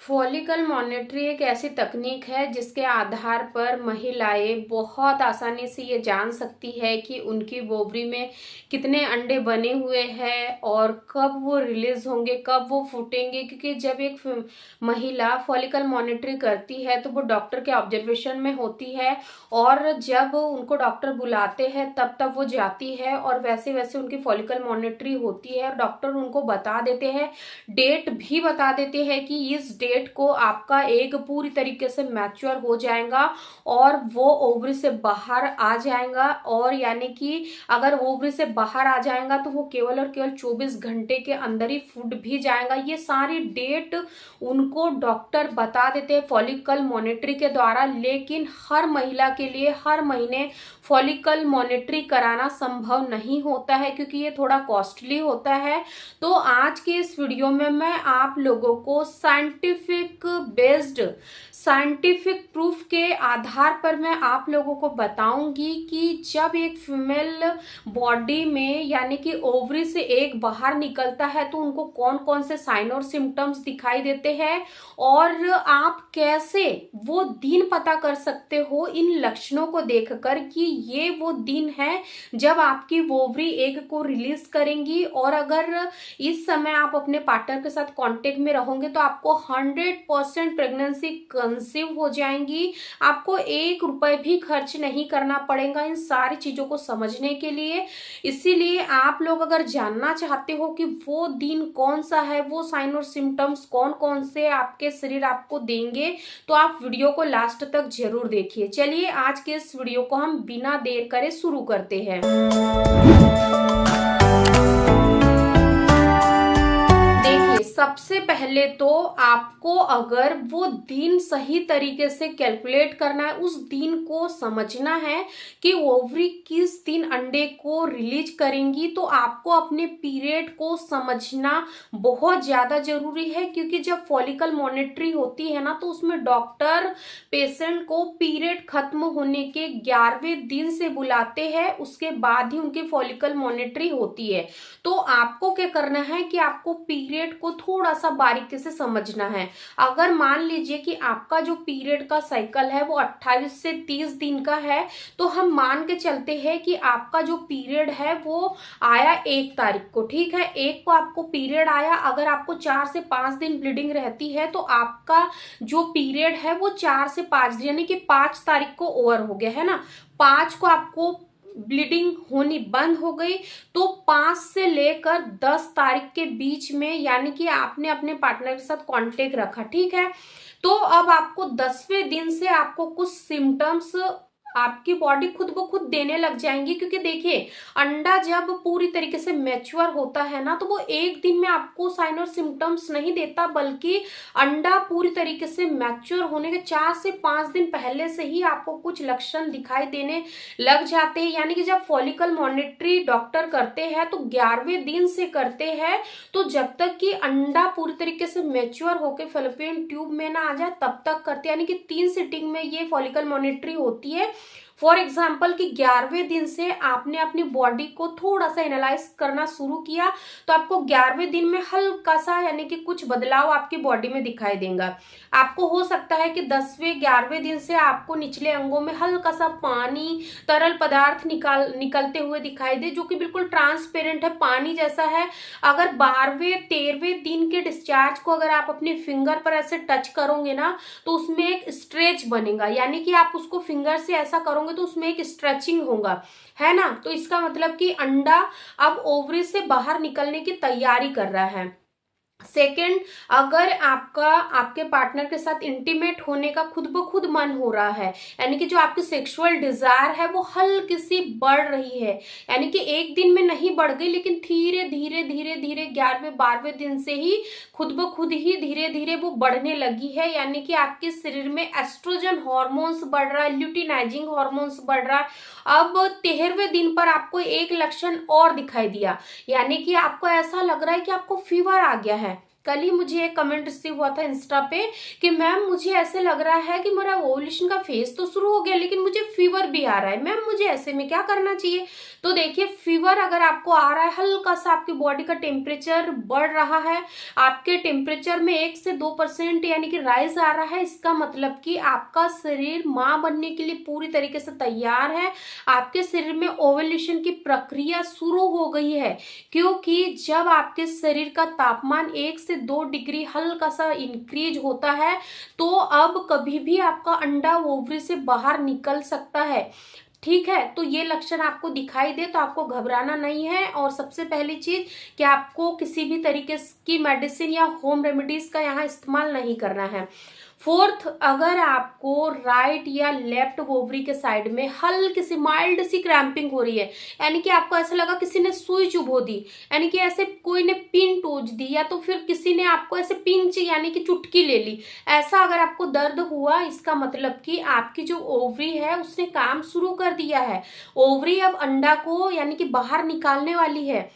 Follicle monetary एक ऐसी तकनीक है जिसके आधार पर महिलाएं बहुत आसानी से ये जान सकती है कि उनकी ओवरी में कितने अंडे बने हुए हैं और कब वो रिलीज होंगे, कब वो फूटेंगे। क्योंकि जब एक महिला फॉलिकल मॉनिटरी करती है तो वो डॉक्टर के ऑब्जर्वेशन में होती है, और जब उनको डॉक्टर बुलाते हैं तब तब वो जाती है और वैसे वैसे उनकी फॉलिकल मॉनिटरी होती है। और डॉक्टर उनको बता देते हैं, डेट भी बता देते हैं कि इस डेट को आपका एग पूरी तरीके से मैच्योर हो जाएगा और वो ओवरी से बाहर आ जाएगा। और यानी कि अगर ओवरी से बाहर आ जाएगा तो वो केवल और केवल 24 घंटे के अंदर ही फूट भी जाएगा। ये सारी डेट उनको डॉक्टर बता देते हैं फॉलिकल मॉनिटरी के द्वारा। लेकिन हर महिला के लिए हर महीने फॉलिकल मॉनिटरी कराना संभव नहीं होता है, क्योंकि ये थोड़ा कॉस्टली होता है। तो आज के इस वीडियो में मैं आप लोगों को साइंटिफिक प्रूफ के आधार पर मैं आप लोगों को बताऊंगी कि जब एक फीमेल बॉडी में यानी कि ओवरी से एग बाहर निकलता है तो उनको कौन कौन से साइन और सिम्टम्स दिखाई देते हैं, और आप कैसे वो दिन पता कर सकते हो इन लक्षणों को देखकर कि ये वो दिन है जब आपकी ओवरी एग को रिलीज करेंगी। और अगर इस समय आप अपने पार्टनर के साथ कांटेक्ट में रहोगे तो आपको 100% प्रेगनेंसी कंसीव हो जाएंगी। आपको 1 रुपए भी खर्च नहीं करना पड़ेगा इन सारी चीजों को समझने के लिए। इसीलिए आप लोग अगर जानना चाहते हो कि वो दिन कौन सा है, वो साइन और सिम्टम्स कौन कौन से आपके शरीर आपको देंगे, तो आप वीडियो को लास्ट तक जरूर देखिए। चलिए आज के इस वीडियो को हम बिना देर करे शुरू करते हैं। सबसे पहले तो आपको अगर वो दिन सही तरीके से कैलकुलेट करना है, उस दिन को समझना है कि ओवरी किस दिन अंडे को रिलीज करेंगी, तो आपको अपने पीरियड को समझना बहुत ज्यादा जरूरी है। क्योंकि जब फॉलिकल मॉनिटरी होती है ना तो उसमें डॉक्टर पेशेंट को पीरियड खत्म होने के 11वें दिन से बुलाते हैं, उसके बाद ही उनकी फॉलिकल मॉनिटरी होती है। तो आपको क्या करना है कि आपको पीरियड को थोड़ा सा बारीकी से समझना है। अगर मान लीजिए कि आपका जो पीरियड का साइकिल है वो 28 से 30 दिन का है, तो हम मान के चलते हैं कि आपका जो पीरियड है वो आया 1 तारीख को। ठीक है, 1 को आपको पीरियड आया। अगर आपको 4 से 5 दिन ब्लीडिंग रहती है तो आपका जो पीरियड है वो 4 से 5 दिन यानी कि 5 तारीख को ओवर हो गया है ना। 5 को आपको ब्लीडिंग होनी बंद हो गई, तो 5 से लेकर 10 तारीख के बीच में यानी कि आपने अपने पार्टनर के साथ कांटेक्ट रखा। ठीक है, तो अब आपको 10वें दिन से आपको कुछ सिम्टम्स आपकी बॉडी खुद ब खुद देने लग जाएंगी। क्योंकि देखिए, अंडा जब पूरी तरीके से मैच्योर होता है ना तो वो एक दिन में आपको साइन और सिम्टम्स नहीं देता, बल्कि अंडा पूरी तरीके से मैच्योर होने के 4 से 5 दिन पहले से ही आपको कुछ लक्षण दिखाई देने लग जाते हैं। यानी कि जब फॉलिकल मॉनिटरी डॉक्टर करते हैं तो 11वें दिन से करते हैं, तो जब तक कि अंडा पूरी तरीके से मैच्योर होकर फैलोपियन ट्यूब में ना आ जाए तब तक करते हैं। यानी कि 3 सिटिंग में ये फॉलिकल मॉनिटरी होती है। फॉर एग्जाम्पल कि 11वें दिन से आपने अपनी बॉडी को थोड़ा सा एनालाइज करना शुरू किया तो आपको 11वें दिन में हल्का सा यानी कि कुछ बदलाव आपकी बॉडी में दिखाई देगा। आपको हो सकता है कि 10वें 11वें दिन से आपको निचले अंगों में हल्का सा पानी तरल पदार्थ निकलते हुए दिखाई दे, जो कि बिल्कुल ट्रांसपेरेंट है, पानी जैसा है। अगर 12वें 13वें दिन के डिस्चार्ज को अगर आप अपने फिंगर पर ऐसे टच करोगे ना तो उसमें एक स्ट्रेच बनेगा। यानी कि आप उसको फिंगर से ऐसा करोगे तो उसमें एक स्ट्रेचिंग होगा, है ना। तो इसका मतलब कि अंडा अब ओवरी से बाहर निकलने की तैयारी कर रहा है। सेकेंड, अगर आपके पार्टनर के साथ इंटीमेट होने का खुद ब खुद मन हो रहा है, यानी कि जो आपकी सेक्सुअल डिजायर है वो हल्की सी बढ़ रही है, यानी कि एक दिन में नहीं बढ़ गई लेकिन धीरे धीरे धीरे धीरे 11वें 12वें दिन से ही खुद ब खुद ही धीरे धीरे वो बढ़ने लगी है। यानी कि आपके शरीर में एस्ट्रोजन हॉर्मोन्स बढ़ रहा है, ल्यूटिनाइजिंग हॉर्मोन्स बढ़ रहा है। अब 13वें दिन पर आपको एक लक्षण और दिखाई दिया, यानी कि आपको ऐसा लग रहा है कि आपको फीवर आ गया है। कल ही मुझे एक कमेंट रिसीव हुआ था इंस्टा पे कि मैम मुझे ऐसे लग रहा है कि मेरा ओवुलेशन का फेज तो शुरू हो गया लेकिन मुझे फीवर भी आ रहा है, मैम मुझे ऐसे में क्या करना चाहिए। तो देखिए, फीवर अगर आपको आ रहा है, हल्का सा आपकी बॉडी का टेम्परेचर बढ़ रहा है, आपके टेम्परेचर में 1 से 2% यानी कि राइज आ रहा है, इसका मतलब कि आपका शरीर मां बनने के लिए पूरी तरीके से तैयार है, आपके शरीर में ओवुलेशन की प्रक्रिया शुरू हो गई है। क्योंकि जब आपके शरीर का तापमान 1 से 2 डिग्री हल्का सा इंक्रीज होता है तो अब कभी भी आपका अंडा ओवरी से बाहर निकल सकता है। ठीक है, तो ये लक्षण आपको दिखाई दे तो आपको घबराना नहीं है। और सबसे पहली चीज कि आपको किसी भी तरीके की मेडिसिन या होम रेमेडीज का यहाँ इस्तेमाल नहीं करना है। फोर्थ, अगर आपको राइट या लेफ्ट ओवरी के साइड में हल्की सी माइल्ड सी क्रैम्पिंग हो रही है, यानी कि आपको ऐसा लगा किसी ने सुई चुभो दी, यानी कि ऐसे कोई ने पिन टोच दी, या तो फिर किसी ने आपको ऐसे पिंच यानी कि चुटकी ले ली, ऐसा अगर आपको दर्द हुआ, इसका मतलब कि आपकी जो ओवरी है उसने काम शुरू कर दिया है। ओवरी अब अंडा को यानी कि बाहर निकालने वाली है।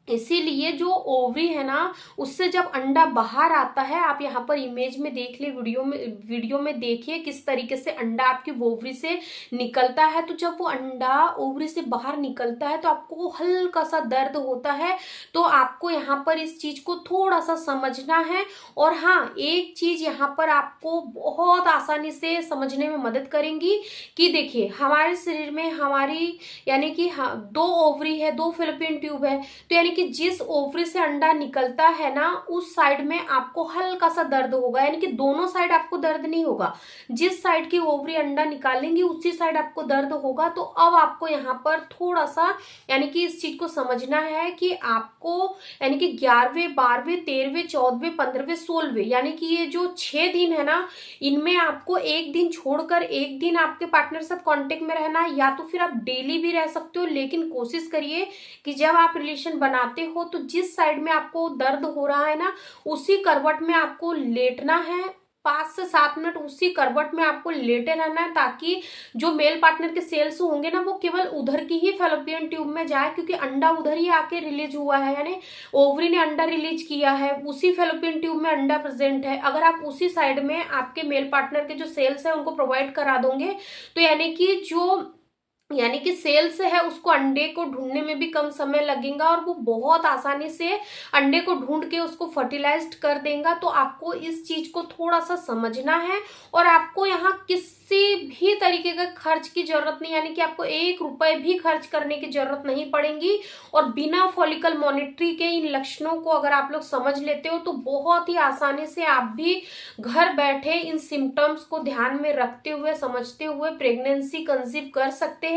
इसीलिए जो ओवरी है ना, उससे जब अंडा बाहर आता है, आप यहाँ पर इमेज में देख ले, वीडियो में देखिए किस तरीके से अंडा आपकी ओवरी से निकलता है। तो जब वो अंडा ओवरी से बाहर निकलता है तो आपको हल्का सा दर्द होता है। तो आपको यहाँ पर इस चीज को थोड़ा सा समझना है। और हाँ, एक चीज यहाँ पर आपको बहुत आसानी से समझने में मदद करेंगी कि देखिए, हमारे शरीर में हमारी यानी कि 2 ओवरी है, 2 फैलोपियन ट्यूब है। तो यानी कि जिस ओवरी से अंडा निकलता है ना, उस साइड में आपको हल्का सा दर्द होगा, यानी कि दोनों साइड आपको दर्द नहीं होगा, जिस साइड की ओवरी अंडा निकालेंगी उसी साइड आपको दर्द होगा। तो अब आपको यहाँ पर थोड़ा सा यानी कि इस चीज को समझना है कि आपको यानी कि 11वें 12वें 13वें 14वें 15वें 16वें यानी कि ये जो 6 दिन है ना, इनमें आपको एक दिन छोड़कर एक दिन आपके पार्टनर के साथ कांटेक्ट में रहना है, या तो फिर आप डेली भी रह सकते हो। लेकिन कोशिश करिए कि जब आप रिलेशन बनाते हो तो जिस साइड में आपको दर्द हो रहा है ना, उसी करवट में आपको लेटना है, 5 से 7 मिनट उसी करवट में आपको लेटे रहना है, ताकि जो मेल पार्टनर के सेल्स होंगे ना, वो केवल उधर की ही फैलोपियन ट्यूब में जाए, क्योंकि अंडा उधर ही आके रिलीज हुआ है, यानी ओवरी ने अंडा रिलीज किया है, उसी फैलोपियन ट्यूब में अंडा प्रेजेंट है। अगर आप उसी साइड में आपके मेल पार्टनर के जो सेल्स है उनको प्रोवाइड करा दोगे, तो यानी कि सेल्स है उसको अंडे को ढूंढने में भी कम समय लगेगा और वो बहुत आसानी से अंडे को ढूंढ के उसको फर्टिलाइज्ड कर देगा। तो आपको इस चीज को थोड़ा सा समझना है। और आपको यहाँ किसी भी तरीके का खर्च की जरूरत नहीं, यानी कि आपको 1 रुपए भी खर्च करने की जरूरत नहीं पड़ेगी। और बिना फॉलिकल मॉनिटरी के इन लक्षणों को अगर आप लोग समझ लेते हो तो बहुत ही आसानी से आप भी घर बैठे इन सिम्टम्स को ध्यान में रखते हुए, समझते हुए प्रेगनेंसी कंसीव कर सकते हैं।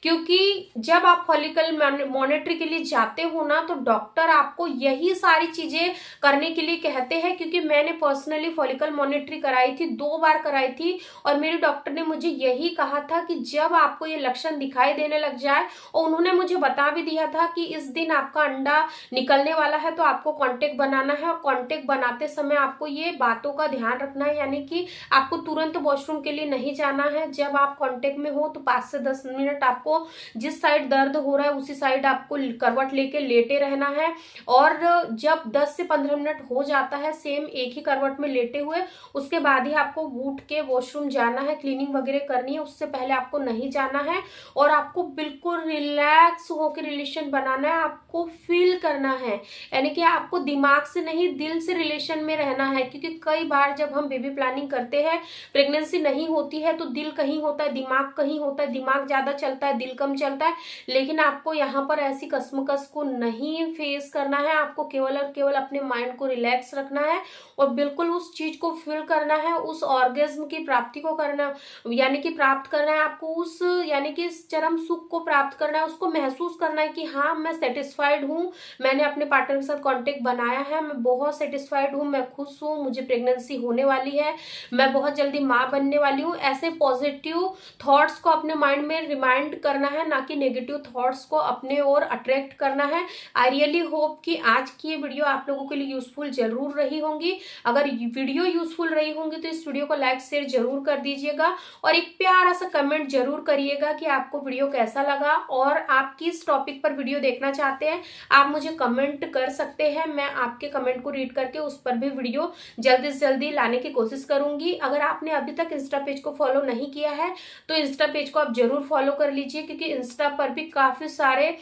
क्योंकि जब आप फॉलिकल मॉनिटरी के लिए जाते हो ना, तो डॉक्टर आपको यही सारी चीजें करने के लिए कहते हैं। क्योंकि मैंने पर्सनली फॉलिकल मॉनिटरी कराई थी, 2 बार कराई थी, और मेरे डॉक्टर ने मुझे यही कहा था कि जब आपको ये लक्षण दिखाई देने लग जाए, और उन्होंने मुझे बता भी दिया था कि इस दिन आपका अंडा निकलने वाला है तो आपको कांटेक्ट बनाना है, और कांटेक्ट बनाते समय आपको ये बातों का ध्यान रखना है, यानी कि आपको तुरंत वॉशरूम के लिए नहीं जाना है। जब आप कांटेक्ट में हो तो 5 से 10 मिनट आपको जिस साइड दर्द हो रहा है उसी साइड आपको करवट लेके लेटे रहना है। और जब 10 से 15 मिनट हो जाता है सेम एक ही करवट में लेटे हुए, उसके बाद ही आपको उठ के वॉशरूम जाना है, क्लीनिंग वगैरह करनी है, उससे पहले आपको नहीं जाना है। और आपको बिल्कुल रिलैक्स होकर रिलेशन बनाना है, आपको फील करना है, यानी कि आपको दिमाग से नहीं दिल से रिलेशन में रहना है। क्योंकि कई बार जब हम बेबी प्लानिंग करते हैं, प्रेगनेंसी नहीं होती है, तो दिल कहीं होता है, दिमाग कहीं होता है, दिमाग ज्यादा चलता है, दिल कम चलता है। लेकिन आपको यहाँ पर ऐसी कसमकस को नहीं फेस करना है, आपको केवल और केवल अपने माइंड को रिलैक्स रखना है और बिल्कुल उस चीज को फील करना है, उस ऑर्गेज्म की प्राप्ति को करना, यानी कि प्राप्त करना है आपको, उस यानी कि इस चरम सुख को प्राप्त करना है, उसको महसूस करना है कि हाँ मैं सेटिस्फाइड हूँ, मैंने अपने पार्टनर के साथ कांटेक्ट बनाया है, मैं बहुत सेटिस्फाइड हूँ, मैं खुश हूँ, मुझे प्रेगनेंसी होने वाली है, मैं बहुत जल्दी माँ बनने वाली हूँ। ऐसे पॉजिटिव थॉट्स को अपने माइंड में रिमाइंड करना है, ना कि नेगेटिव थॉट्स को अपने ओर अट्रैक्ट करना है। आई रियली होप कि आज की ये वीडियो आप लोगों के लिए यूजफुल जरूर रही होंगी। अगर वीडियो यूजफुल रही होंगी तो इस वीडियो को लाइक शेयर जरूर कर दीजिएगा और एक प्यारा सा कमेंट जरूर करिएगा कि आपको वीडियो कैसा लगा और आप किस टॉपिक पर वीडियो देखना चाहते हैं। आप मुझे कमेंट कर सकते हैं, मैं आपके कमेंट को रीड करके उस पर भी वीडियो जल्दी से जल्दी लाने की कोशिश करूंगी। अगर आपने अभी तक इंस्टा पेज को फॉलो नहीं किया है तो इंस्टा पेज को आप जरूर फॉलो कर लीजिए, क्योंकि इंस्टा पर भी काफी सारे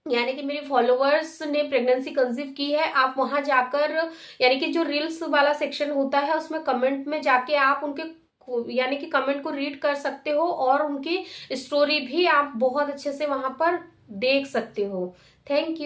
यानी कि मेरे फॉलोअर्स ने प्रेगनेंसी कंसीव की है। आप वहां जाकर यानी कि जो रील्स वाला सेक्शन होता है उसमें कमेंट में जाके आप उनके यानी कि कमेंट को रीड कर सकते हो और उनकी स्टोरी भी आप बहुत अच्छे से वहां पर देख सकते हो। Thank you.